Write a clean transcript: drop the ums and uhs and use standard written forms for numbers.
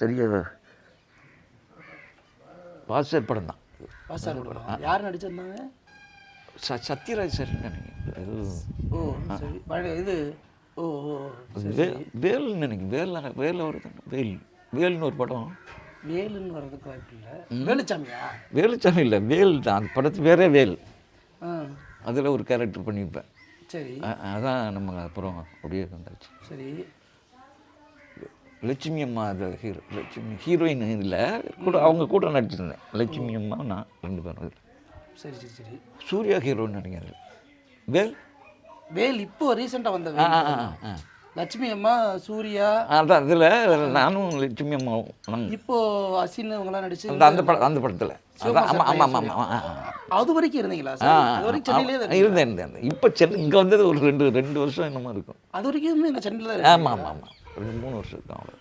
சரியா பாஸ்டர் படம் தான். பாஸ்டர் படம் யார் நடிச்சிருந்தாங்க? சத்யராஜ் சார் நினைக்கிறேன். ஓ சரி பழைய இது. ஓ ஓ வேல்னு நினைக்கிறேன். வேலில் வருது வேல்னு ஒரு படம். வேலுன்னு வர்றதுக்கு வாய்ப்பு இல்லை. வேலுச்சாமியா? வேலுச்சாமி இல்லை, வேல் தான் அந்த படத்து வேறே வேல். அதில் ஒரு கேரக்டர் பண்ணியிருப்பேன். சரி அதான் நம்ம அப்புறம் அப்படியே வந்தாச்சு. சரி லட்சுமி அம்மா அது லட்சுமி ஹீரோயின் இல்லை கூட அவங்க கூட நடிச்சிருந்தேன். லட்சுமி அம்மா நான் 2 பேரும். சரி சரி சரி. சூர்யா ஹீரோன்னு நினைக்கிறேன். வேல் வேல் இப்போ ரீசெண்டாக வந்த லட்சுமி அம்மா சூர்யா அதான் அதில் நானும் லட்சுமி அம்மாவும் இப்போ அசின் அவங்களாம் நடிச்சு அந்த படத்தில். ஆமாம் ஆமாம் ஆமாம் ஆமாம். அது வரைக்கும் இருந்தீங்களா? அது வரைக்கும் சென்னையிலே இருந்தேன். இப்போ சென்னை இங்கே வந்தது ஒரு 2 வருஷம் என்னமோ இருக்கும். அது வரைக்கும் எங்கள் சென்னையில் தான். ஆமாம் ஆமாம் ஆமாம் 2-3 வருஷம் இருக்கும். அவ்வளோ